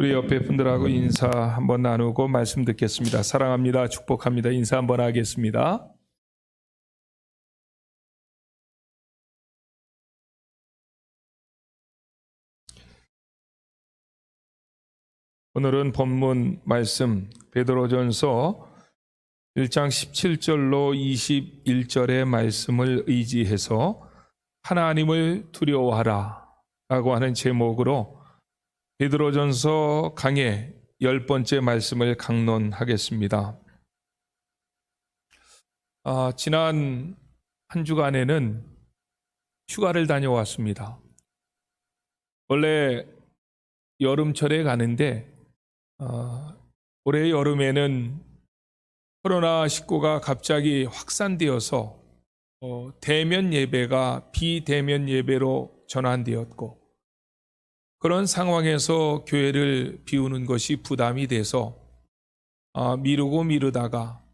우리 옆에 분들하고 인사 한번 나누고 말씀 듣겠습니다. 사랑합니다. 축복합니다. 인사 한번 하겠습니다. 오늘은 본문 말씀 베드로전서 1장 17절로 21절의 말씀을 의지해서 하나님을 두려워하라 라고 하는 제목으로 베드로전서 강의 10번째 말씀을 강론하겠습니다. 지난 한 주간에는 휴가를 다녀왔습니다. 원래 여름철에 가는데 올해 여름에는 코로나19가 갑자기 확산되어서 대면 예배가 비대면 예배로 전환되었고, 그런 상황에서 교회를 비우는 것이 부담이 돼서 미루다가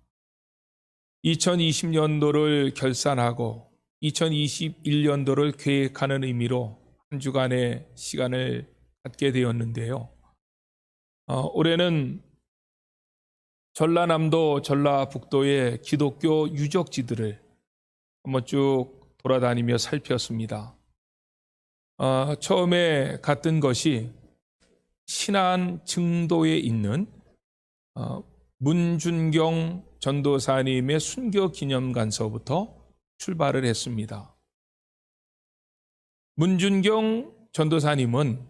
2020년도를 결산하고 2021년도를 계획하는 의미로 한 주간의 시간을 갖게 되었는데요. 올해는 전라남도, 전라북도의 기독교 유적지들을 한번 쭉 돌아다니며 살폈습니다. 처음에 갔던 것이 신안 증도에 있는 문준경 전도사님의 순교 기념관서부터 출발을 했습니다. 문준경 전도사님은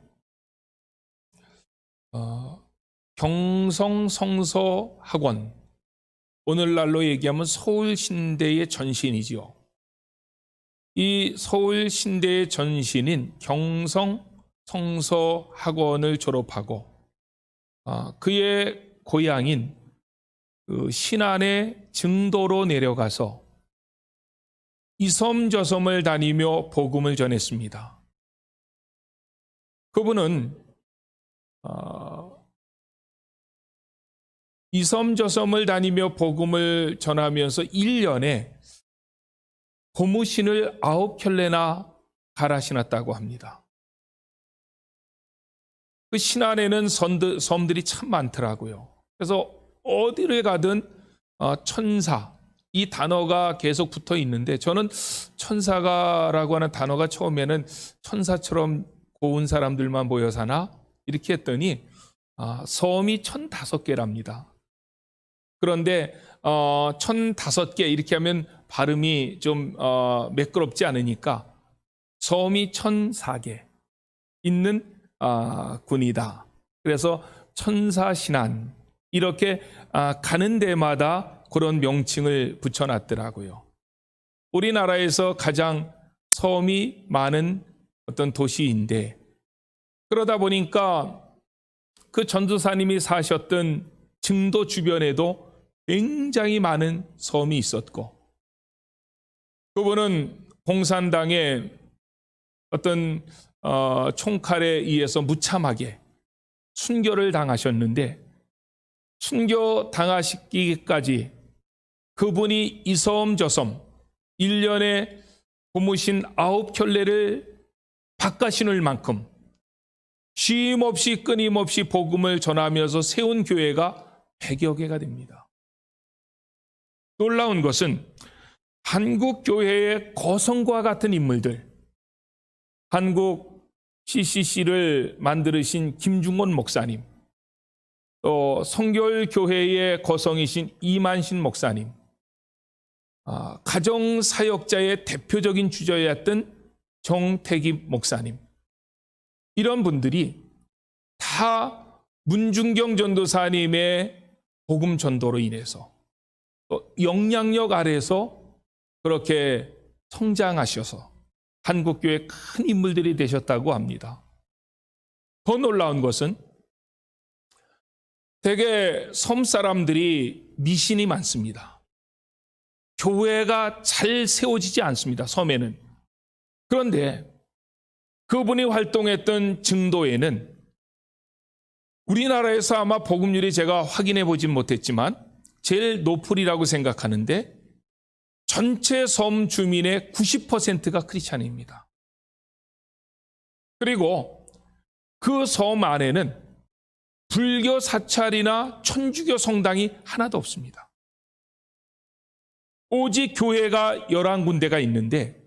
경성성서학원, 오늘날로 얘기하면 서울신대의 전신이지요. 이 서울신대의 전신인 경성성서학원을 졸업하고 그의 고향인 신안의 증도로 내려가서 이섬저섬을 다니며 복음을 전했습니다. 그분은 이섬저섬을 다니며 복음을 전하면서 1년에 고무신을 9켤레나 갈아 신었다고 합니다. 그 신안에는 섬들이 참 많더라고요. 그래서 어디를 가든 천사, 이 단어가 계속 붙어 있는데, 저는 천사가라고 하는 단어가 처음에는 천사처럼 고운 사람들만 모여 사나? 이렇게 했더니 섬이 1005개랍니다. 그런데 1005개 이렇게 하면 발음이 좀 매끄럽지 않으니까 섬이 1004개 있는 군이다. 그래서 천사신안, 이렇게 가는 데마다 그런 명칭을 붙여놨더라고요. 우리나라에서 가장 섬이 많은 어떤 도시인데, 그러다 보니까 그 전도사님이 사셨던 증도 주변에도 굉장히 많은 섬이 있었고, 그분은 공산당의 어떤 총칼에 의해서 무참하게 순교를 당하셨는데, 순교 당하시기까지 그분이 이 섬 저 섬 1년에 고무신 9켤레를 바꿔 신을 만큼 쉼없이 끊임없이 복음을 전하면서 세운 교회가 100여 개가 됩니다. 놀라운 것은 한국 교회의 거성과 같은 인물들, 한국 CCC를 만들으신 김중원 목사님, 또 성결교회의 거성이신 이만신 목사님, 가정사역자의 대표적인 주저였던 정태기 목사님, 이런 분들이 다 문준경 전도사님의 복음 전도로 인해서 또 영향력 아래서 그렇게 성장하셔서 한국교회 큰 인물들이 되셨다고 합니다. 더 놀라운 것은 대개 섬 사람들이 미신이 많습니다. 교회가 잘 세워지지 않습니다, 섬에는. 그런데 그분이 활동했던 증도에는 우리나라에서 아마 복음률이 제가 확인해 보진 못했지만 제일 높으리라고 생각하는데, 전체 섬 주민의 90%가 크리스찬입니다. 그리고 그 섬 안에는 불교 사찰이나 천주교 성당이 하나도 없습니다. 오직 교회가 11군데가 있는데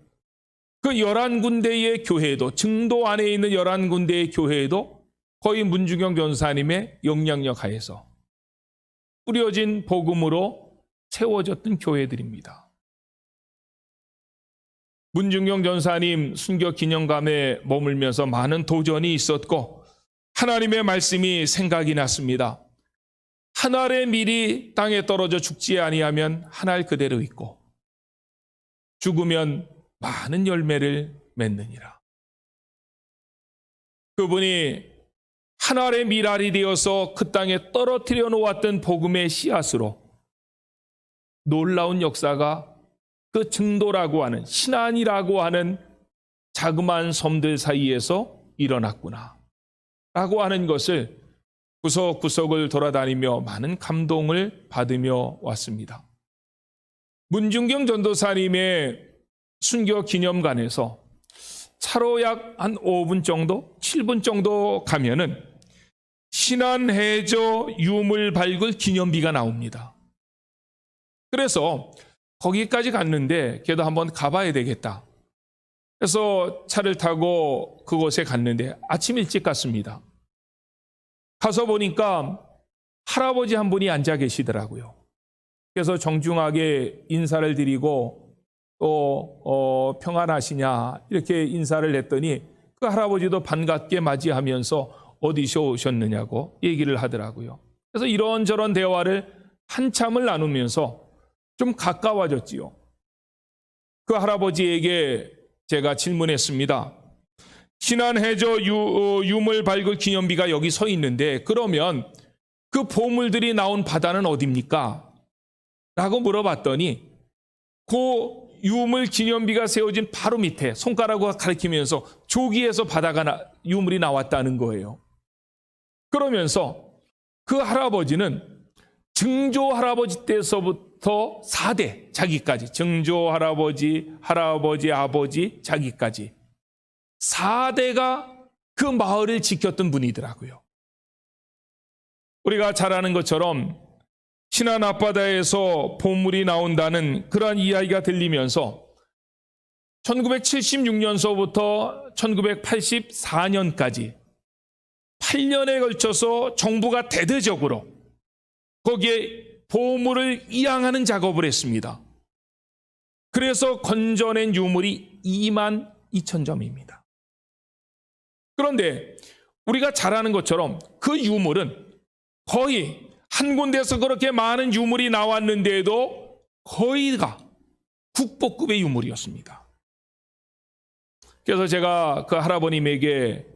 그 11군데의 교회도, 증도 안에 있는 11군데의 교회도 거의 문중경 전사님의 영향력 하에서 뿌려진 복음으로 채워졌던 교회들입니다. 문중경 전사님 순교 기념감에 머물면서 많은 도전이 있었고 하나님의 말씀이 생각이 났습니다. 한 알의 밀이 땅에 떨어져 죽지 아니하면 한 알 그대로 있고 죽으면 많은 열매를 맺느니라. 그분이 한 알의 밀알이 되어서 그 땅에 떨어뜨려 놓았던 복음의 씨앗으로 놀라운 역사가 그 증도라고 하는, 신안이라고 하는 자그마한 섬들 사이에서 일어났구나 라고 하는 것을 구석구석을 돌아다니며 많은 감동을 받으며 왔습니다. 문중경 전도사님의 순교 기념관에서 차로 약 한 5분 정도, 7분 정도 가면은 신안해저 유물 발굴 기념비가 나옵니다. 그래서 거기까지 갔는데 걔도 한번 가봐야 되겠다. 그래서 차를 타고 그곳에 갔는데 아침 일찍 갔습니다. 가서 보니까 할아버지 한 분이 앉아 계시더라고요. 그래서 정중하게 인사를 드리고 또 평안하시냐 이렇게 인사를 했더니 그 할아버지도 반갑게 맞이하면서 어디서 오셨느냐고 얘기를 하더라고요. 그래서 이런저런 대화를 한참을 나누면서 좀 가까워졌지요. 그 할아버지에게 제가 질문했습니다. 신안해저 유물 발굴 기념비가 여기 서 있는데 그러면 그 보물들이 나온 바다는 어디입니까? 라고 물어봤더니 그 유물 기념비가 세워진 바로 밑에 손가락으로 가리키면서 조기에서 유물이 나왔다는 거예요. 그러면서 그 할아버지는 증조 할아버지 때서부터 4대 자기까지, 증조 할아버지, 아버지 자기까지 4대가 그 마을을 지켰던 분이더라고요. 우리가 잘 아는 것처럼 신안 앞바다에서 보물이 나온다는 그러한 이야기가 들리면서 1976년서부터 1984년까지 8년에 걸쳐서 정부가 대대적으로 거기에 보물을 이양하는 작업을 했습니다. 그래서 건져낸 유물이 22,000점입니다. 그런데 우리가 잘 아는 것처럼 그 유물은 거의 한 군데서 그렇게 많은 유물이 나왔는데도 거의가 국보급의 유물이었습니다. 그래서 제가 그 할아버님에게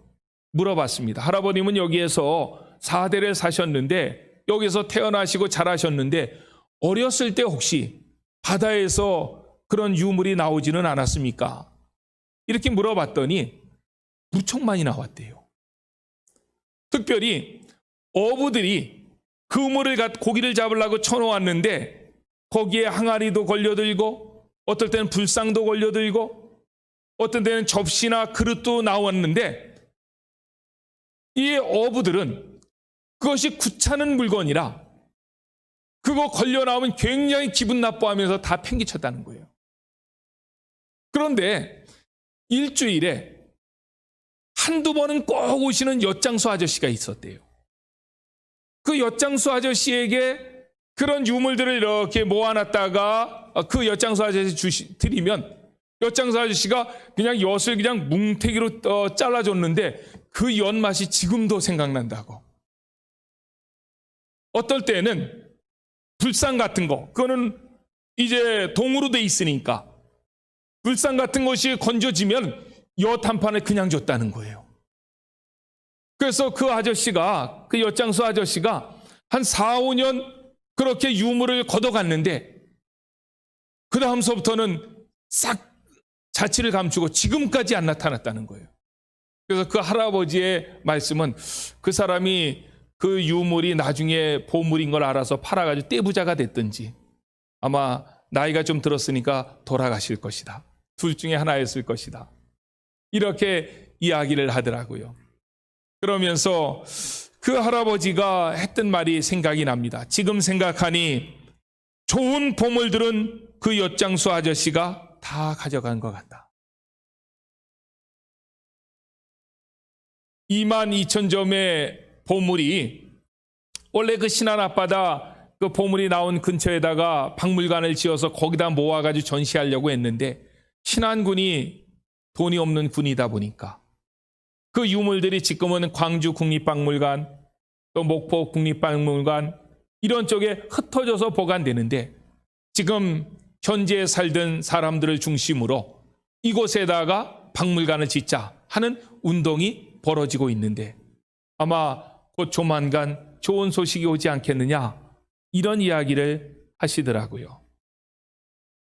물어봤습니다. 할아버님은 여기에서 4대를 사셨는데 여기서 태어나시고 자라셨는데 어렸을 때 혹시 바다에서 그런 유물이 나오지는 않았습니까? 이렇게 물어봤더니 무척 많이 나왔대요. 특별히 어부들이 고기를 잡으려고 쳐놓았는데 거기에 항아리도 걸려들고 어떨 때는 불상도 걸려들고 어떤 때는 접시나 그릇도 나왔는데 이 어부들은 그것이 구차는 물건이라 그거 걸려 나오면 굉장히 기분 나빠하면서 다 팽개쳤다는 거예요. 그런데 일주일에 한두 번은 꼭 오시는 엿장수 아저씨가 있었대요. 그 엿장수 아저씨에게 그런 유물들을 이렇게 모아놨다가 그 엿장수 아저씨 드리면 엿장수 아저씨가 그냥 엿을 그냥 뭉태기로 잘라줬는데 그 엿 맛이 지금도 생각난다고. 어떨 때는 불상 같은 거, 그거는 이제 동으로 돼 있으니까 불상 같은 것이 건져지면 엿 한 판을 그냥 줬다는 거예요. 그래서 그 아저씨가, 그 엿장수 아저씨가 한 4, 5년 그렇게 유물을 걷어갔는데 그 다음서부터는 싹 자취를 감추고 지금까지 안 나타났다는 거예요. 그래서 그 할아버지의 말씀은 그 사람이 그 유물이 나중에 보물인 걸 알아서 팔아가지고 떼부자가 됐든지 아마 나이가 좀 들었으니까 돌아가실 것이다. 둘 중에 하나였을 것이다. 이렇게 이야기를 하더라고요. 그러면서 그 할아버지가 했던 말이 생각이 납니다. 지금 생각하니 좋은 보물들은 그 엿장수 아저씨가 다 가져간 것 같다. 22,000점의 보물이 원래 그 신안 앞바다 그 보물이 나온 근처에다가 박물관을 지어서 거기다 모아가지고 전시하려고 했는데 신안군이 돈이 없는 군이다 보니까 그 유물들이 지금은 광주 국립박물관 또 목포 국립박물관 이런 쪽에 흩어져서 보관되는데 지금 현지에 살던 사람들을 중심으로 이곳에다가 박물관을 짓자 하는 운동이 벌어지고 있는데 아마 곧 조만간 좋은 소식이 오지 않겠느냐 이런 이야기를 하시더라고요.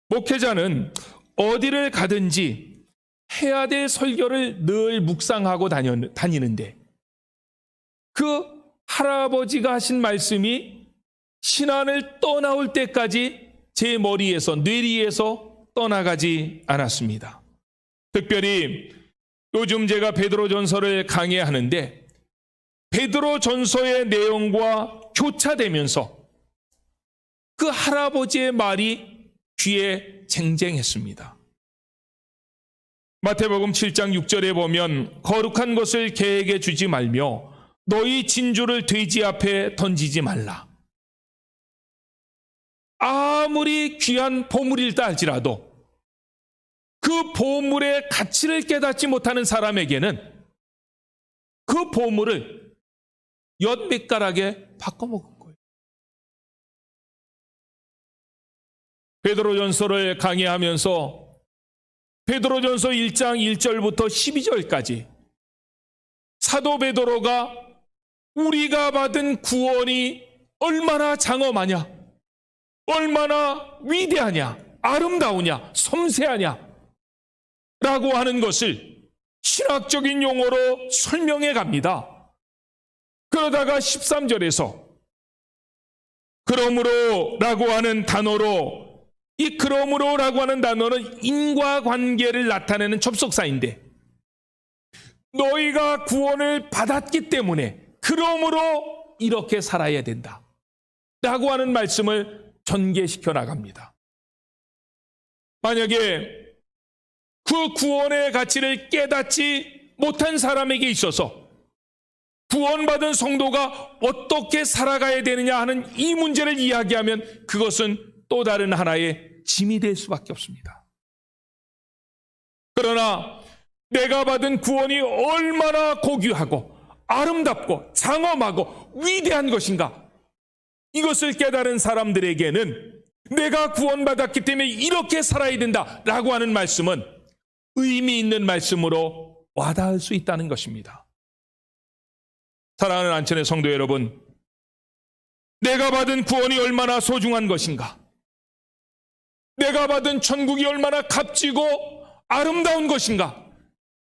목회자는 어디를 가든지 해야 될 설교를 늘 묵상하고 다니는데 그 할아버지가 하신 말씀이 신안을 떠나올 때까지 제 머리에서 뇌리에서 떠나가지 않았습니다. 특별히 요즘 제가 베드로전서를 강의하는데 베드로전서의 내용과 교차되면서 그 할아버지의 말이 귀에 쟁쟁했습니다. 마태복음 7장 6절에 보면 거룩한 것을 개에게 주지 말며 너희 진주를 돼지 앞에 던지지 말라. 아무리 귀한 보물일다 할지라도 그 보물의 가치를 깨닫지 못하는 사람에게는 그 보물을 엿몇 바꿔먹은 거예요. 베드로전서를 강의하면서 베드로전서 1장 1절부터 12절까지 사도 베드로가 우리가 받은 구원이 얼마나 장엄하냐, 얼마나 위대하냐, 아름다우냐, 섬세하냐 라고 하는 것을 신학적인 용어로 설명해 갑니다. 그러다가 13절에서 그러므로 라고 하는 단어로 이 그러므로 라고 하는 단어는 인과관계를 나타내는 접속사인데 너희가 구원을 받았기 때문에 그러므로 이렇게 살아야 된다 라고 하는 말씀을 전개시켜 나갑니다. 만약에 그 구원의 가치를 깨닫지 못한 사람에게 있어서 구원받은 성도가 어떻게 살아가야 되느냐 하는 이 문제를 이야기하면 그것은 또 다른 하나의 짐이 될 수밖에 없습니다. 그러나 내가 받은 구원이 얼마나 고귀하고 아름답고 장엄하고 위대한 것인가, 이것을 깨달은 사람들에게는 내가 구원받았기 때문에 이렇게 살아야 된다라고 하는 말씀은 의미 있는 말씀으로 와닿을 수 있다는 것입니다. 사랑하는 안천의 성도 여러분, 내가 받은 구원이 얼마나 소중한 것인가, 내가 받은 천국이 얼마나 값지고 아름다운 것인가,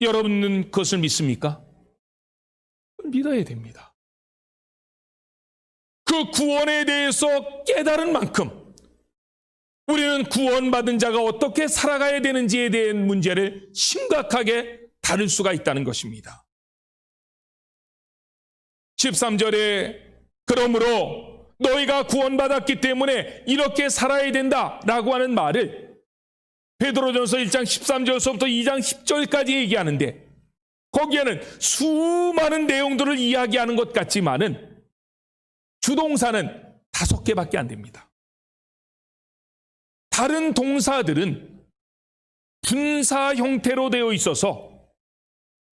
여러분은 그것을 믿습니까? 믿어야 됩니다. 그 구원에 대해서 깨달은 만큼 우리는 구원받은 자가 어떻게 살아가야 되는지에 대한 문제를 심각하게 다룰 수가 있다는 것입니다. 13절에 그러므로 너희가 구원받았기 때문에 이렇게 살아야 된다라고 하는 말을 베드로전서 1장 13절서부터 2장 10절까지 얘기하는데 거기에는 수많은 내용들을 이야기하는 것 같지만은 주동사는 5개밖에 안 됩니다. 다른 동사들은 분사 형태로 되어 있어서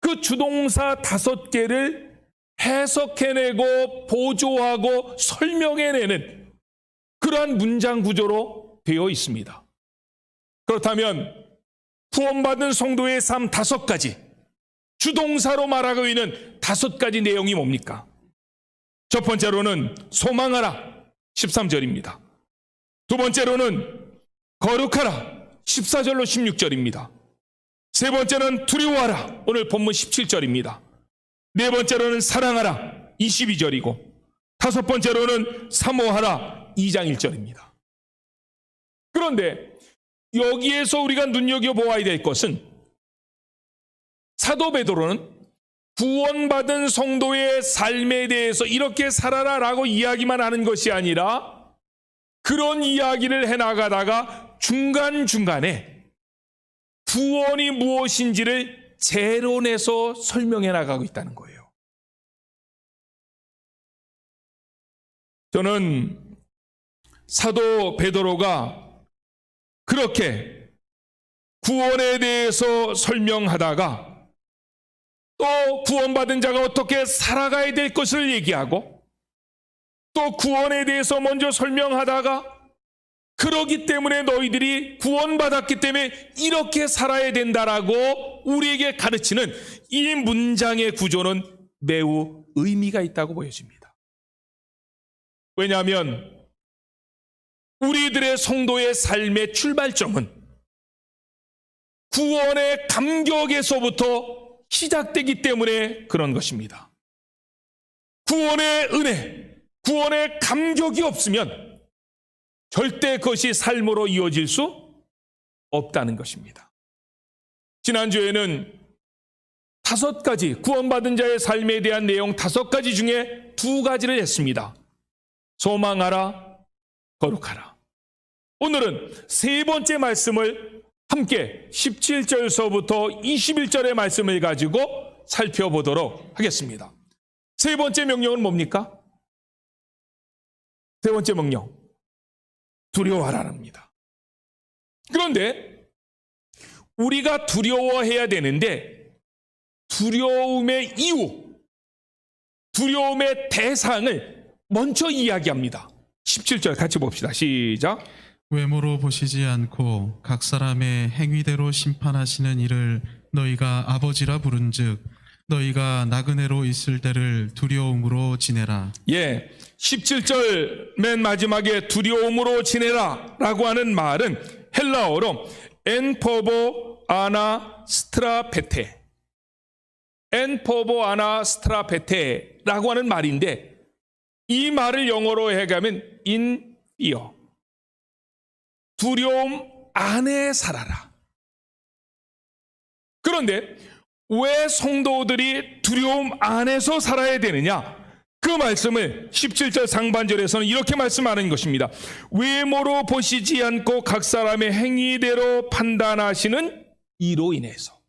그 주동사 5개를 해석해내고 보조하고 설명해내는 그러한 문장 구조로 되어 있습니다. 그렇다면 구원받은 성도의 삶 5가지, 주동사로 말하고 있는 5가지 내용이 뭡니까? 첫 번째로는 소망하라 13절입니다. 두 번째로는 거룩하라 14절로 16절입니다. 세 번째는 두려워하라 오늘 본문 17절입니다. 네 번째로는 사랑하라 22절이고 다섯 번째로는 사모하라 2장 1절입니다. 그런데 여기에서 우리가 눈여겨보아야 될 것은 사도 베드로는 구원받은 성도의 삶에 대해서 이렇게 살아라라고 이야기만 하는 것이 아니라 그런 이야기를 해나가다가 중간중간에 구원이 무엇인지를 재론해서 설명해 나가고 있다는 거예요. 저는 사도 베드로가 그렇게 구원에 대해서 설명하다가 또 구원받은 자가 어떻게 살아가야 될 것을 얘기하고 또 구원에 대해서 먼저 설명하다가 그러기 때문에 너희들이 구원받았기 때문에 이렇게 살아야 된다라고 우리에게 가르치는 이 문장의 구조는 매우 의미가 있다고 보여집니다. 왜냐하면 우리들의 성도의 삶의 출발점은 구원의 감격에서부터 시작되기 때문에 그런 것입니다. 구원의 은혜, 구원의 감격이 없으면 절대 그것이 삶으로 이어질 수 없다는 것입니다. 지난주에는 5가지 구원받은 자의 삶에 대한 내용 5가지 중에 2가지를 했습니다. 소망하라, 거룩하라. 오늘은 3번째 말씀을 함께 17절서부터 21절의 말씀을 가지고 살펴보도록 하겠습니다. 3번째 명령은 뭡니까? 3번째 명령, 두려워하라랍니다. 그런데 우리가 두려워해야 되는데 두려움의 이유, 두려움의 대상을 먼저 이야기합니다. 17절 같이 봅시다. 시작. 외모로 보시지 않고 각 사람의 행위대로 심판하시는 이를 너희가 아버지라 부른즉 너희가 나그네로 있을 때를 두려움으로 지내라. 17절 맨 마지막에 두려움으로 지내라 라고 하는 말은 헬라어로 엔퍼보 아나 스트라페테, 엔퍼보 아나 스트라페테 라고 하는 말인데 이 말을 영어로 해가면 in fear, 두려움 안에 살아라. 그런데 왜 성도들이 두려움 안에서 살아야 되느냐? 그 말씀을 17절 상반절에서는 이렇게 말씀하는 것입니다. 외모로 보시지 않고 각 사람의 행위대로 판단하시는 이로 인해서.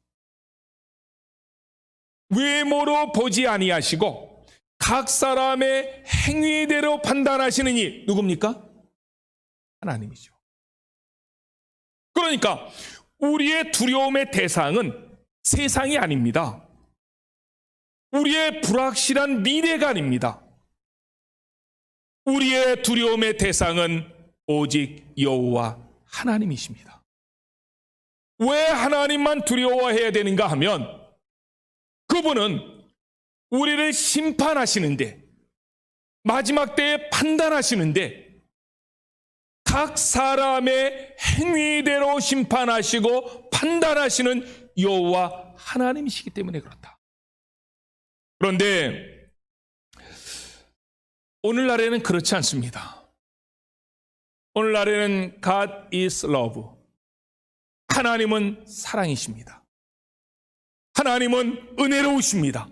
외모로 보지 아니하시고 각 사람의 행위대로 판단하시는 이 누굽니까? 하나님이죠. 그러니까 우리의 두려움의 대상은 세상이 아닙니다. 우리의 불확실한 미래가 아닙니다. 우리의 두려움의 대상은 오직 여호와 하나님이십니다. 왜 하나님만 두려워해야 되는가 하면 그분은 우리를 심판하시는데 마지막 때에 판단하시는데 각 사람의 행위대로 심판하시고 판단하시는 여호와 하나님이시기 때문에 그렇다. 그런데 오늘날에는 그렇지 않습니다. 오늘날에는 God is love. 하나님은 사랑이십니다. 하나님은 은혜로우십니다.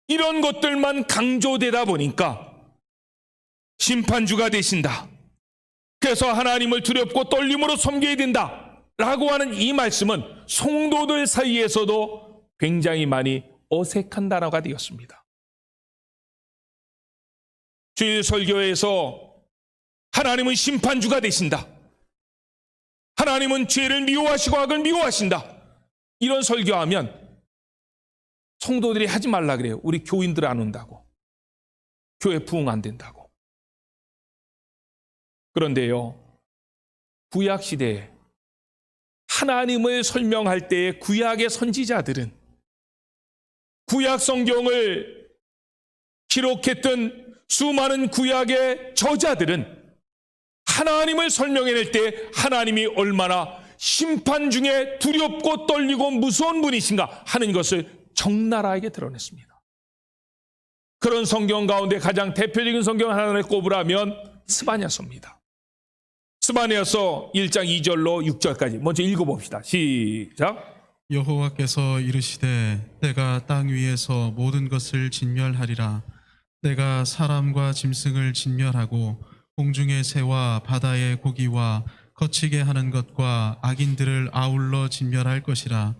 이런 것들만 강조되다 보니까 심판주가 되신다. 그래서 하나님을 두렵고 떨림으로 섬겨야 된다 라고 하는 이 말씀은 성도들 사이에서도 굉장히 많이 어색한 단어가 되었습니다. 주일 설교에서 하나님은 심판주가 되신다, 하나님은 죄를 미워하시고 악을 미워하신다, 이런 설교하면 성도들이 하지 말라 그래요. 우리 교인들 안 온다고, 교회 부흥 안 된다고. 그런데요, 구약시대에 하나님을 설명할 때의 구약의 선지자들은, 구약 성경을 기록했던 수많은 구약의 저자들은 하나님을 설명해낼 때 하나님이 얼마나 심판 중에 두렵고 떨리고 무서운 분이신가 하는 것을 적나라하게 드러냈습니다. 그런 성경 가운데 가장 대표적인 성경 하나를 꼽으라면 스바냐서입니다. 스바냐서 1장 2절로 6절까지 먼저 읽어봅시다. 시작. 여호와께서 이르시되 내가 땅 위에서 모든 것을 진멸하리라. 내가 사람과 짐승을 진멸하고 공중의 새와 바다의 고기와 거치게 하는 것과 악인들을 아울러 진멸할 것이라.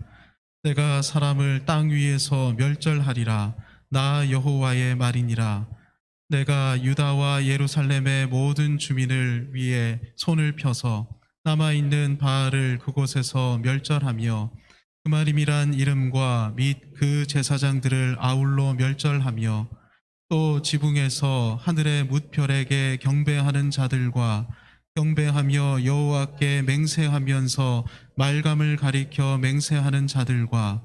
내가 사람을 땅 위에서 멸절하리라. 나 여호와의 말이니라. 내가 유다와 예루살렘의 모든 주민을 위해 손을 펴서 남아있는 바알을 그곳에서 멸절하며 그마림이란 이름과 및 그 제사장들을 아울러 멸절하며 또 지붕에서 하늘의 뭇별에게 경배하는 자들과 경배하며 여호와께 맹세하면서 말감을 가리켜 맹세하는 자들과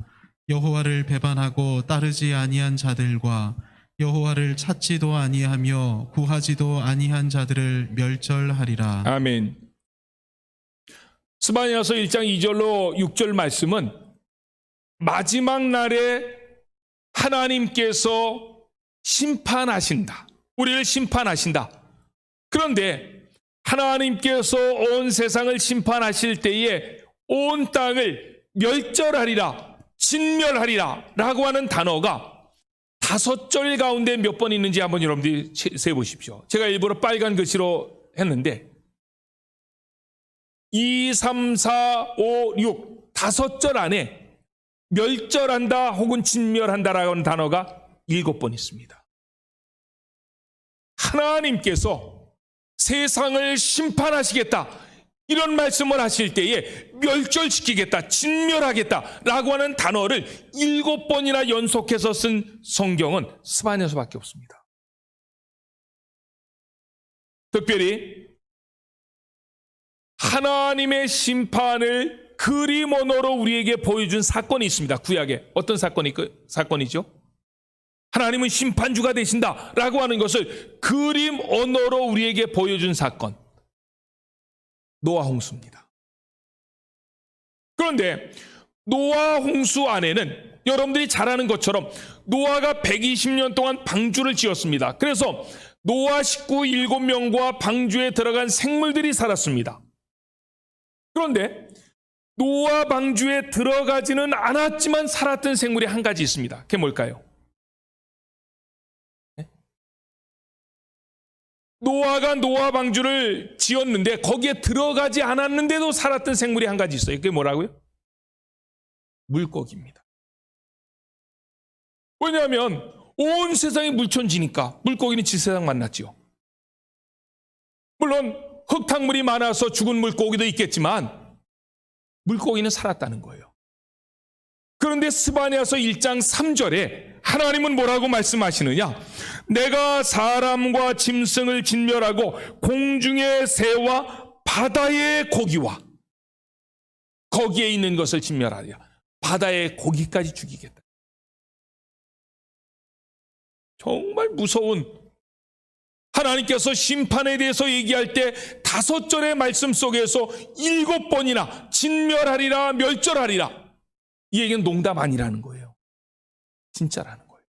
여호와를 배반하고 따르지 아니한 자들과 여호와를 찾지도 아니하며 구하지도 아니한 자들을 멸절하리라. 아멘. 스바냐서 1장 2절로 6절 말씀은 마지막 날에 하나님께서 심판하신다. 우리를 심판하신다. 그런데 하나님께서 온 세상을 심판하실 때에 온 땅을 멸절하리라, 진멸하리라 라고 하는 단어가 5절 가운데 몇 번 있는지 한번 여러분들이 세보십시오. 제가 일부러 빨간 글씨로 했는데 2, 3, 4, 5, 6 5절 안에 멸절한다 혹은 진멸한다라고 하는 단어가 7번 있습니다. 하나님께서 세상을 심판하시겠다 이런 말씀을 하실 때에 멸절시키겠다, 진멸하겠다라고 하는 단어를 7번이나 연속해서 쓴 성경은 스바냐서밖에 없습니다. 특별히 하나님의 심판을 그림 언어로 우리에게 보여준 사건이 있습니다. 구약에 어떤 사건이죠? 하나님은 심판주가 되신다라고 하는 것을 그림 언어로 우리에게 보여준 사건, 노아 홍수입니다. 그런데 노아 홍수 안에는 여러분들이 잘 아는 것처럼 노아가 120년 동안 방주를 지었습니다. 그래서 노아 식구 7명과 방주에 들어간 생물들이 살았습니다. 그런데 노아 방주에 들어가지는 않았지만 살았던 생물이 한 가지 있습니다. 그게 뭘까요? 노아가 노아 방주를 지었는데 거기에 들어가지 않았는데도 살았던 생물이 한 가지 있어요. 그게 뭐라고요? 물고기입니다. 왜냐하면 온 세상이 물천지니까 물고기는 지세상 만났지요. 물론 흙탕물이 많아서 죽은 물고기도 있겠지만 물고기는 살았다는 거예요. 그런데 스바냐서 1장 3절에 하나님은 뭐라고 말씀하시느냐? 내가 사람과 짐승을 진멸하고 공중의 새와 바다의 고기와 거기에 있는 것을 진멸하리라. 바다의 고기까지 죽이겠다. 정말 무서운, 하나님께서 심판에 대해서 얘기할 때 5절의 말씀 속에서 7번이나 진멸하리라, 멸절하리라. 이 얘기는 농담 아니라는 거예요. 진짜라는 거예요.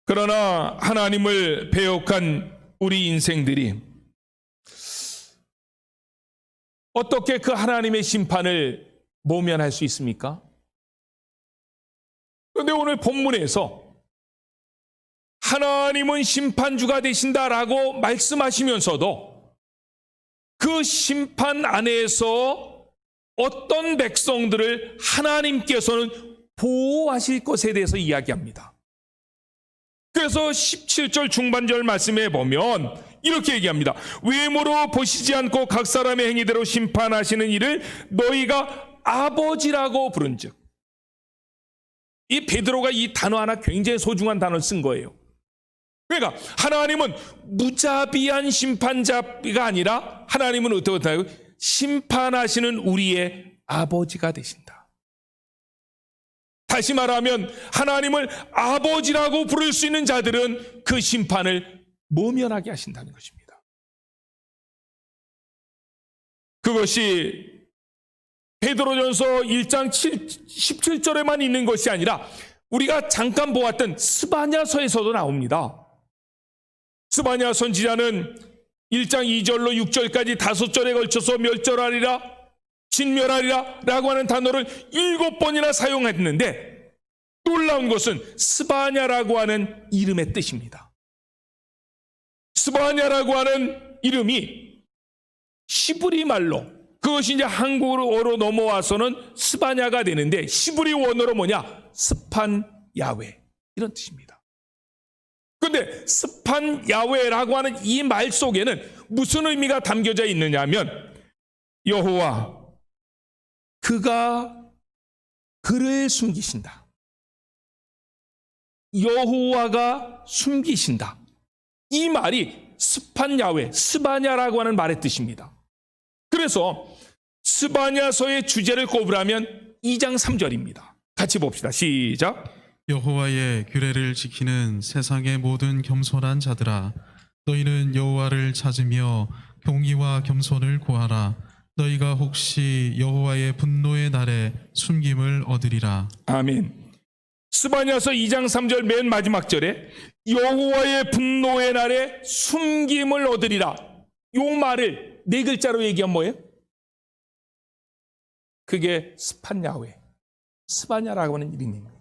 그러나 하나님을 배역한 우리 인생들이 어떻게 그 하나님의 심판을 모면할 수 있습니까? 그런데 오늘 본문에서 하나님은 심판주가 되신다라고 말씀하시면서도 그 심판 안에서 어떤 백성들을 하나님께서는 보호하실 것에 대해서 이야기합니다. 그래서 17절 중반절 말씀에 보면 이렇게 얘기합니다. 외모로 보시지 않고 각 사람의 행위대로 심판하시는 이를 너희가 아버지라고 부른즉. 이 베드로가 이 단어 하나 굉장히 소중한 단어를 쓴 거예요. 그러니까 하나님은 무자비한 심판자가 아니라 하나님은 어떻게 심판하시는 우리의 아버지가 되신다. 다시 말하면 하나님을 아버지라고 부를 수 있는 자들은 그 심판을 모면하게 하신다는 것입니다. 그것이 베드로전서 1장 17절에만 있는 것이 아니라 우리가 잠깐 보았던 스바냐서에서도 나옵니다. 스바냐 선지자는 1장 2절로 6절까지 5절에 걸쳐서 멸절하리라, 진멸하리라 라고 하는 단어를 7번이나 사용했는데 놀라운 것은 스바냐라고 하는 이름의 뜻입니다. 스바냐라고 하는 이름이 시브리 말로, 그것이 이제 한국어로 넘어와서는 스바냐가 되는데 시브리 원어로 뭐냐? 스판 야훼, 이런 뜻입니다. 그런데 스판 야훼라고 하는 이 말 속에는 무슨 의미가 담겨져 있느냐 하면 여호와 그가 그를 숨기신다. 여호와가 숨기신다. 이 말이 스판 야훼, 스바냐라고 하는 말의 뜻입니다. 그래서 스바냐서의 주제를 꼽으라면 2장 3절입니다. 같이 봅시다. 시작. 여호와의 규례를 지키는 세상의 모든 겸손한 자들아, 너희는 여호와를 찾으며 경의와 겸손을 구하라. 너희가 혹시 여호와의 분노의 날에 숨김을 얻으리라. 아멘. 스바냐서 2장 3절 맨 마지막 절에 여호와의 분노의 날에 숨김을 얻으리라. 요 말을 4글자로 얘기한 뭐예요? 그게 스판 야훼, 스바냐라고 하는 이름입니다.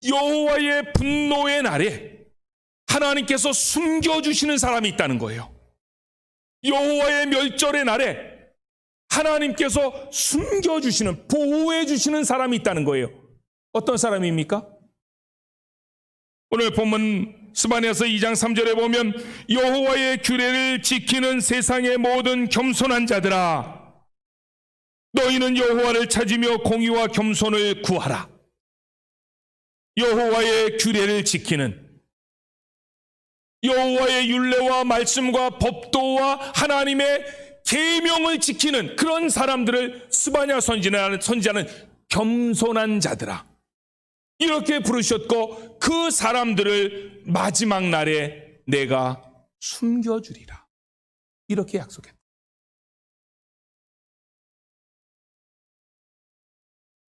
여호와의 분노의 날에 하나님께서 숨겨주시는 사람이 있다는 거예요. 여호와의 멸절의 날에 하나님께서 숨겨주시는, 보호해주시는 사람이 있다는 거예요. 어떤 사람입니까? 오늘 본문 스바냐서 2장 3절에 보면 여호와의 규례를 지키는 세상의 모든 겸손한 자들아, 너희는 여호와를 찾으며 공의와 겸손을 구하라. 여호와의 규례를 지키는, 여호와의 율례와 말씀과 법도와 하나님의 계명을 지키는 그런 사람들을 스바냐 선지자는 겸손한 자들아, 이렇게 부르셨고 그 사람들을 마지막 날에 내가 숨겨주리라, 이렇게 약속했다.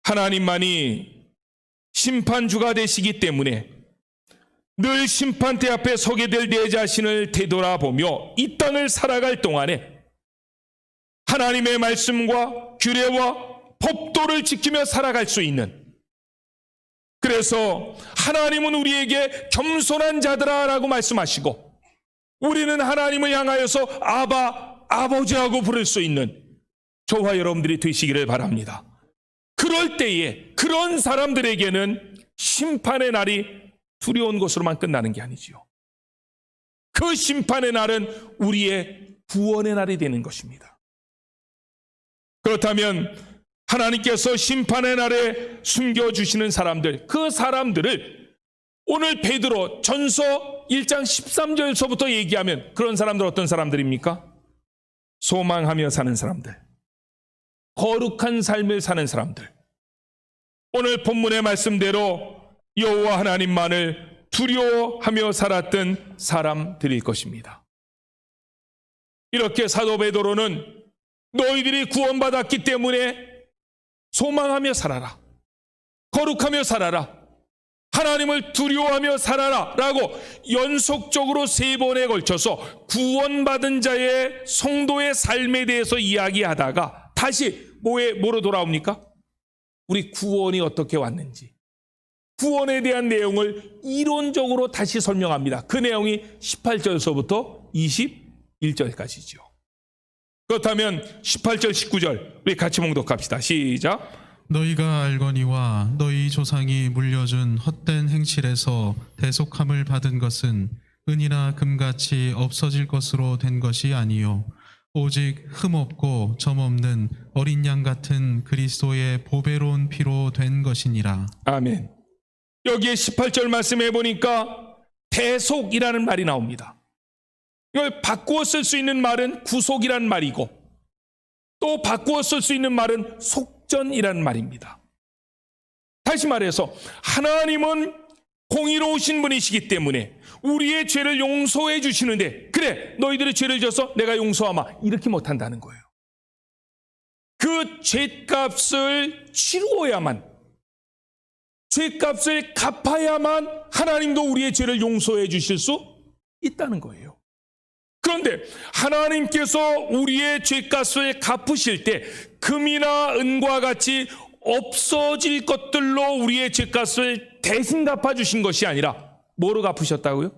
하나님만이 심판주가 되시기 때문에 늘 심판대 앞에 서게 될 내 자신을 되돌아보며 이 땅을 살아갈 동안에 하나님의 말씀과 규례와 법도를 지키며 살아갈 수 있는, 그래서 하나님은 우리에게 겸손한 자들아라고 말씀하시고 우리는 하나님을 향하여서 아바, 아버지라고 부를 수 있는 저와 여러분들이 되시기를 바랍니다. 그럴 때에 그런 사람들에게는 심판의 날이 두려운 것으로만 끝나는 게 아니지요. 그 심판의 날은 우리의 구원의 날이 되는 것입니다. 그렇다면 하나님께서 심판의 날에 숨겨주시는 사람들, 그 사람들을 오늘 베드로 전서 1장 13절서부터 얘기하면 그런 사람들 어떤 사람들입니까? 소망하며 사는 사람들, 거룩한 삶을 사는 사람들, 오늘 본문의 말씀대로 여호와 하나님만을 두려워하며 살았던 사람들일 것입니다. 이렇게 사도 베드로는 너희들이 구원받았기 때문에 소망하며 살아라, 거룩하며 살아라, 하나님을 두려워하며 살아라 라고 연속적으로 3번에 걸쳐서 구원받은 자의 성도의 삶에 대해서 이야기하다가 다시 뭐로 돌아옵니까? 우리 구원이 어떻게 왔는지, 구원에 대한 내용을 이론적으로 다시 설명합니다. 그 내용이 18절서부터 21절까지죠. 그렇다면 18절, 19절 우리 같이 봉독합시다. 시작. 너희가 알거니와 너희 조상이 물려준 헛된 행실에서 대속함을 받은 것은 은이나 금같이 없어질 것으로 된 것이 아니요 오직 흠없고 점없는 어린 양 같은 그리스도의 보배로운 피로 된 것이니라. 아멘. 여기에 18절 말씀해 보니까 대속이라는 말이 나옵니다. 이걸 바꾸어 쓸 수 있는 말은 구속이라는 말이고 또 바꾸어 쓸 수 있는 말은 속전이라는 말입니다. 다시 말해서 하나님은 공의로우신 분이시기 때문에 우리의 죄를 용서해 주시는데, 그래 너희들의 죄를 져서 내가 용서하마, 이렇게 못한다는 거예요. 그 죄값을 치루어야만, 죄값을 갚아야만 하나님도 우리의 죄를 용서해 주실 수 있다는 거예요. 그런데 하나님께서 우리의 죄값을 갚으실 때 금이나 은과 같이 없어질 것들로 우리의 죄값을 대신 갚아주신 것이 아니라 뭐로 갚으셨다고요?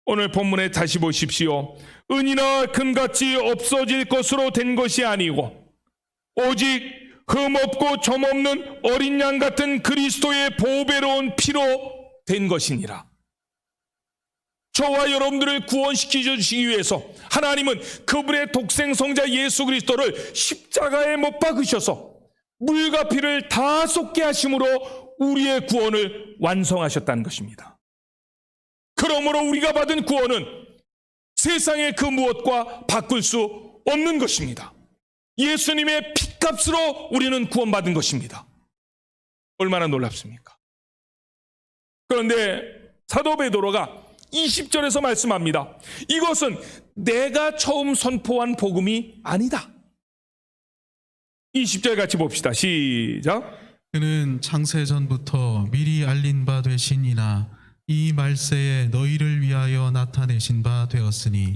오늘 본문에 다시 보십시오. 은이나 금같이 없어질 것으로 된 것이 아니고 오직 흠없고 점없는 어린 양 같은 그리스도의 보배로운 피로 된 것이니라. 저와 여러분들을 구원시켜 주시기 위해서 하나님은 그분의 독생 성자 예수 그리스도를 십자가에 못 박으셔서 물과 피를 다 쏟게 하심으로 우리의 구원을 완성하셨다는 것입니다. 그러므로 우리가 받은 구원은 세상의 그 무엇과 바꿀 수 없는 것입니다. 예수님의 핏값으로 우리는 구원받은 것입니다. 얼마나 놀랍습니까? 그런데 사도 베드로가 20절에서 말씀합니다. 이것은 내가 처음 선포한 복음이 아니다. 20절 같이 봅시다. 시작. 그는 창세전부터 미리 알린 바 되시니나 이 말세에 너희를 위하여 나타내신 바 되었으니.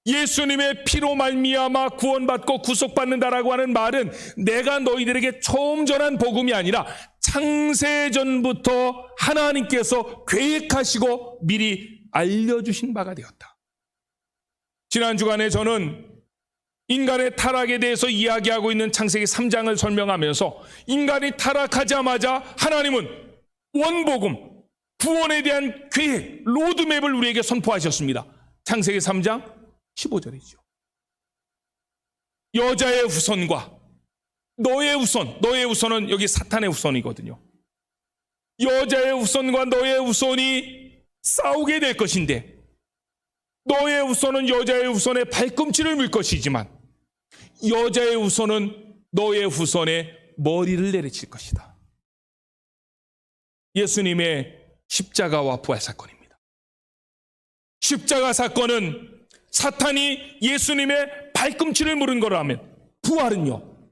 예수님의 피로 말미암아 구원받고 구속받는다라고 하는 말은 내가 너희들에게 처음 전한 복음이 아니라 창세전부터 하나님께서 계획하시고 미리 알려주신 바가 되었다. 지난 주간에 저는 인간의 타락에 대해서 이야기하고 있는 창세기 3장을 설명하면서 인간이 타락하자마자 하나님은 원복음, 구원에 대한 계획, 로드맵을 우리에게 선포하셨습니다. 창세기 3장 15절이죠. 여자의 후손과 너의 후손, 너의 후손은 여기 사탄의 후손이거든요. 여자의 후손과 너의 후손이 싸우게 될 것인데 너의 후손은 여자의 후손의 발꿈치를 물 것이지만 여자의 후손은 너의 후손의 머리를 내리칠 것이다. 예수님의 십자가와 부활 사건입니다. 십자가 사건은 사탄이 예수님의 발꿈치를 물은 거라면 부활은요,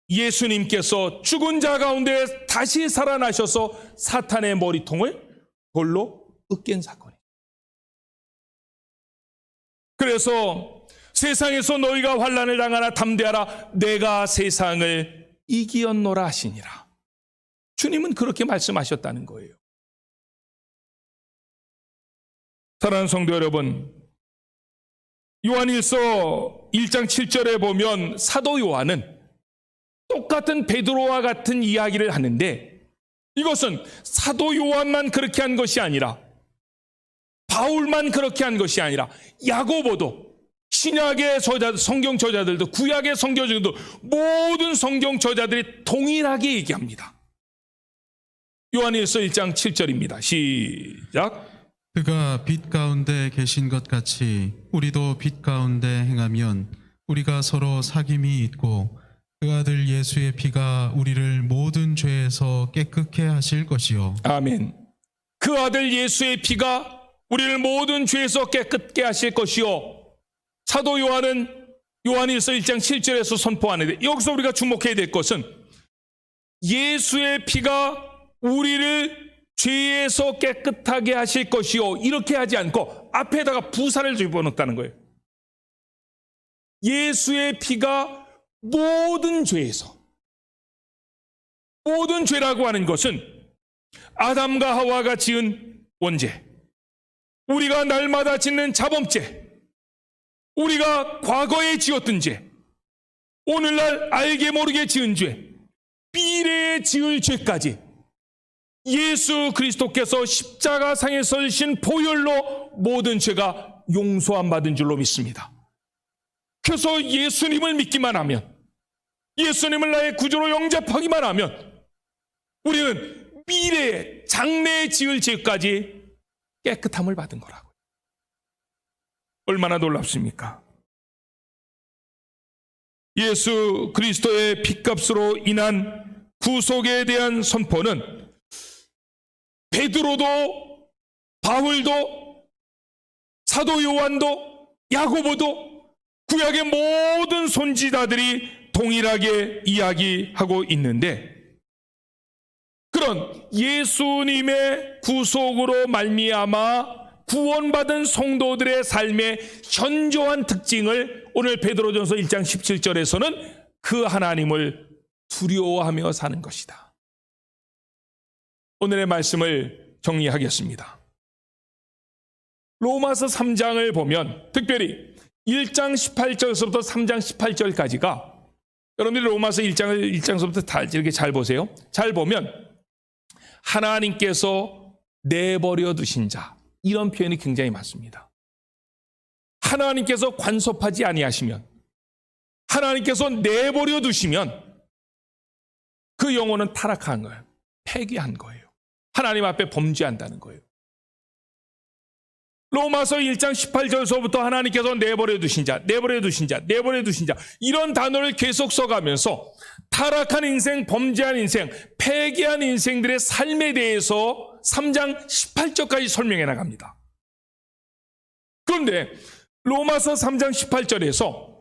예수님께서 죽은 자 가운데 다시 살아나셔서 사탄의 머리통을 돌로 으깬 사건이에요. 그래서 세상에서 너희가 환난을 당하나 담대하라, 내가 세상을 이기었노라 하시니라. 주님은 그렇게 말씀하셨다는 거예요. 사랑하는 성도 여러분, 요한일서 1장 7절에 보면 사도 요한은 똑같은 베드로와 같은 이야기를 하는데 이것은 사도 요한만 그렇게 한 것이 아니라 바울만 그렇게 한 것이 아니라 야고보도, 신약의 성경 저자들도, 구약의 성경 저자들도, 모든 성경 저자들이 동일하게 얘기합니다. 요한일서 1장 7절입니다. 시작. 그가 빛 가운데 계신 것 같이 우리도 빛 가운데 행하면 우리가 서로 사귐이 있고 그 아들 예수의 피가 우리를 모든 죄에서 깨끗게 하실 것이요. 아멘. 그 아들 예수의 피가 우리를 모든 죄에서 깨끗게 하실 것이요. 사도 요한은 요한일서 1장 7절에서 선포하는데 여기서 우리가 주목해야 될 것은 예수의 피가 우리를 죄에서 깨끗하게 하실 것이요, 이렇게 하지 않고 앞에다가 부사를 집어넣었다는 거예요. 예수의 피가 모든 죄에서, 모든 죄라고 하는 것은 아담과 하와가 지은 원죄, 우리가 날마다 짓는 자범죄, 우리가 과거에 지었던 죄, 오늘날 알게 모르게 지은 죄, 미래에 지을 죄까지 예수 그리스도께서 십자가상에서 지신 보혈로 모든 죄가 용서함 받은 줄로 믿습니다. 그래서 예수님을 믿기만 하면, 예수님을 나의 구주로 영접하기만 하면 우리는 미래에 장래에 지을 죄까지 깨끗함을 받은 거라고요. 얼마나 놀랍습니까? 예수 그리스도의 핏값으로 인한 구속에 대한 선포는 베드로도, 바울도, 사도 요한도, 야고보도, 구약의 모든 선지자들이 동일하게 이야기하고 있는데, 그런 예수님의 구속으로 말미암아 구원받은 성도들의 삶의 현저한 특징을 오늘 베드로전서 1장 17절에서는 그 하나님을 두려워하며 사는 것이다. 오늘의 말씀을 정리하겠습니다. 로마서 3장을 보면 특별히 1장 18절에서부터 3장 18절까지가 여러분들이 로마서 1장서부터 다 이렇게 잘 보세요. 잘 보면 하나님께서 내버려 두신 자, 이런 표현이 굉장히 많습니다. 하나님께서 관섭하지 아니하시면, 하나님께서 내버려 두시면 그 영혼은 타락한 거예요. 폐기한 거예요. 하나님 앞에 범죄한다는 거예요. 로마서 1장 18절서부터 하나님께서 내버려 두신 자, 내버려 두신 자, 내버려 두신 자, 이런 단어를 계속 써가면서 타락한 인생, 범죄한 인생, 폐기한 인생들의 삶에 대해서 3장 18절까지 설명해 나갑니다. 그런데 로마서 3장 18절에서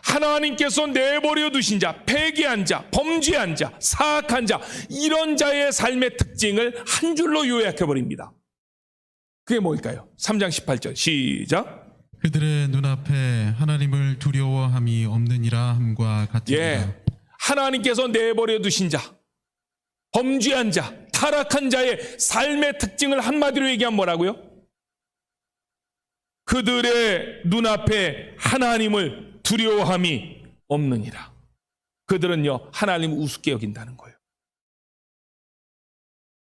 하나님께서 내버려 두신 자, 폐기한 자, 범죄한 자, 사악한 자, 이런 자의 삶의 특징을 한 줄로 요약해 버립니다. 그게 뭘까요? 3장 18절 시작. 그들의 눈앞에 하나님을 두려워함이 없느니라 함과 같으니라. 하나님께서 내버려 두신 자, 범죄한 자, 타락한 자의 삶의 특징을 한마디로 얘기하면 뭐라고요? 그들의 눈앞에 하나님을 두려워함이 없느니라. 그들은요, 하나님을 우습게 여긴다는 거예요.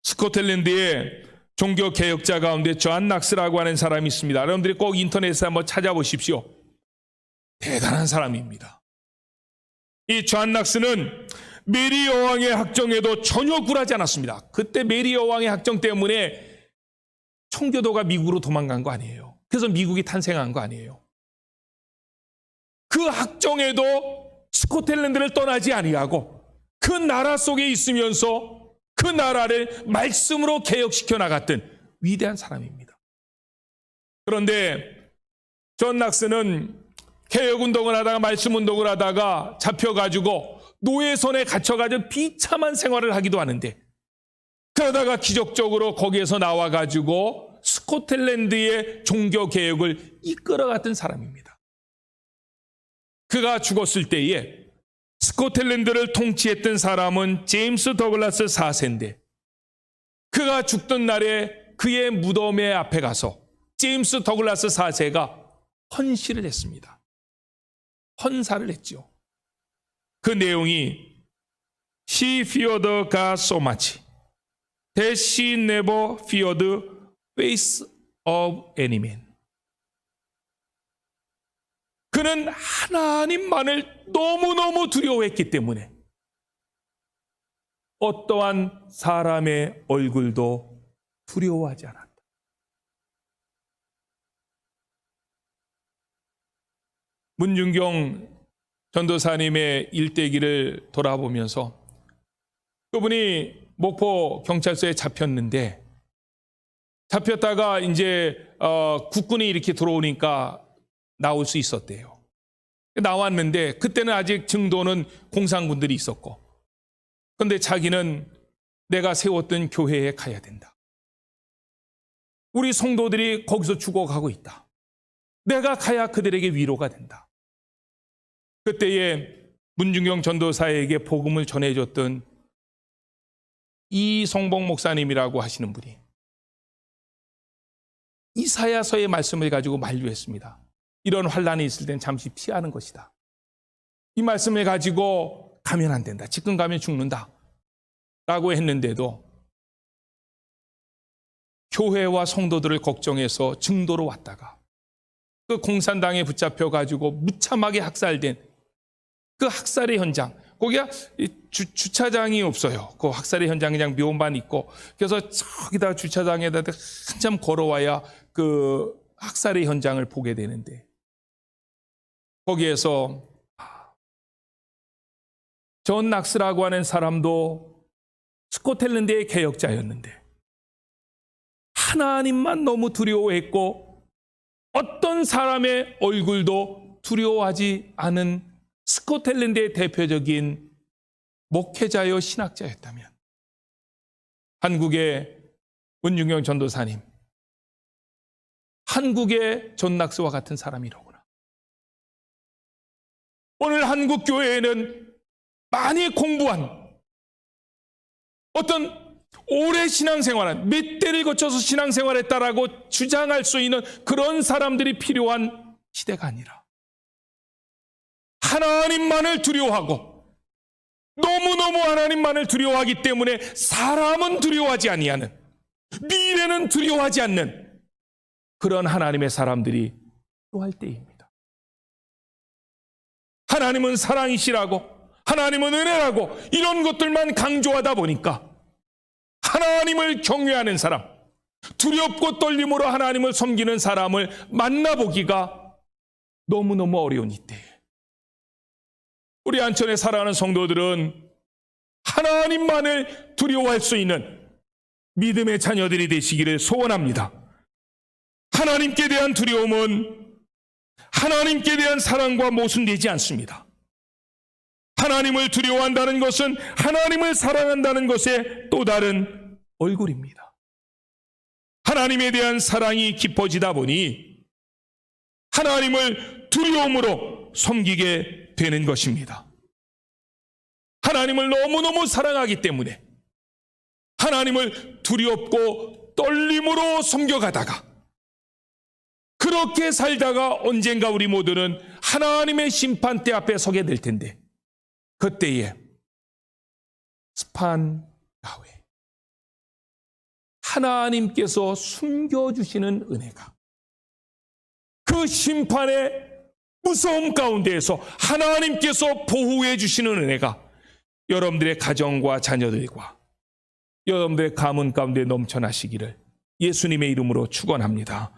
스코틀랜드의 종교 개혁자 가운데 존 낙스라고 하는 사람이 있습니다. 여러분들이 꼭 인터넷에 한번 찾아보십시오. 대단한 사람입니다. 이 존 낙스는 메리 여왕의 학정에도 전혀 굴하지 않았습니다. 그때 메리 여왕의 학정 때문에 청교도가 미국으로 도망간 거 아니에요. 그래서 미국이 탄생한 거 아니에요. 그 학정에도 스코틀랜드를 떠나지 아니하고 그 나라 속에 있으면서 그 나라를 말씀으로 개혁시켜 나갔던 위대한 사람입니다. 그런데 존 낙스는 개혁운동을 하다가 말씀운동을 하다가 잡혀가지고 노예선에 갇혀가지고 비참한 생활을 하기도 하는데, 그러다가 기적적으로 거기에서 나와가지고 스코틀랜드의 종교개혁을 이끌어갔던 사람입니다. 그가 죽었을 때에 스코틀랜드를 통치했던 사람은 제임스 더글라스 4세인데, 그가 죽던 날에 그의 무덤의 앞에 가서 제임스 더글라스 4세가 헌시를 했습니다. 헌사를 했죠. 그 내용이 She feared God so much that she never feared the face of any man. 그는 하나님만을 너무너무 두려워했기 때문에 어떠한 사람의 얼굴도 두려워하지 않았다. 문준경 전도사님의 일대기를 돌아보면서 그분이 목포 경찰서에 잡혔는데, 잡혔다가 이제 국군이 이렇게 들어오니까 나올 수 있었대요. 나왔는데 그때는 아직 증도는 공산군들이 있었고, 그런데 자기는 내가 세웠던 교회에 가야 된다. 우리 성도들이 거기서 죽어가고 있다. 내가 가야 그들에게 위로가 된다. 그때에 문준경 전도사에게 복음을 전해줬던 이성복 목사님이라고 하시는 분이 이사야서의 말씀을 가지고 만류했습니다. 이런 환란이 있을 땐 잠시 피하는 것이다. 이 말씀을 가지고 가면 안 된다. 지금 가면 죽는다. 라고 했는데도 교회와 성도들을 걱정해서 증도로 왔다가 그 공산당에 붙잡혀 가지고 무참하게 학살된 그 학살의 현장, 거기가 주차장이 없어요. 그 학살의 현장 그냥 묘만 있고, 그래서 저기다 주차장에다 한참 걸어와야 그 학살의 현장을 보게 되는데, 거기에서 존 낙스라고 하는 사람도 스코틀랜드의 개혁자였는데 하나님만 너무 두려워했고 어떤 사람의 얼굴도 두려워하지 않은 스코틀랜드의 대표적인 목회자요 신학자였다면, 한국의 문중영 전도사님, 한국의 존 낙스와 같은 사람이로구나. 오늘 한국 교회에는 많이 공부한 어떤 오래 신앙생활한 몇 대를 거쳐서 신앙생활했다라고 주장할 수 있는 그런 사람들이 필요한 시대가 아니라 하나님만을 두려워하고 너무너무 하나님만을 두려워하기 때문에 사람은 두려워하지 아니하는, 미래는 두려워하지 않는 그런 하나님의 사람들이 필요할 때입니다. 하나님은 사랑이시라고, 하나님은 은혜라고 이런 것들만 강조하다 보니까 하나님을 경외하는 사람, 두렵고 떨림으로 하나님을 섬기는 사람을 만나보기가 너무너무 어려운 이때에 우리 안천에 살아가는 성도들은 하나님만을 두려워할 수 있는 믿음의 자녀들이 되시기를 소원합니다. 하나님께 대한 두려움은 하나님께 대한 사랑과 모순되지 않습니다. 하나님을 두려워한다는 것은 하나님을 사랑한다는 것의 또 다른 얼굴입니다. 하나님에 대한 사랑이 깊어지다 보니 하나님을 두려움으로 섬기게 되는 것입니다. 하나님을 너무너무 사랑하기 때문에 하나님을 두렵고 떨림으로 섬겨가다가 그렇게 살다가 언젠가 우리 모두는 하나님의 심판대 앞에 서게 될 텐데 그때에 스판 야훼 하나님께서 숨겨주시는 은혜가 그 심판의 무서움 가운데에서 하나님께서 보호해 주시는 은혜가 여러분들의 가정과 자녀들과 여러분들의 가문 가운데 넘쳐나시기를 예수님의 이름으로 축원합니다.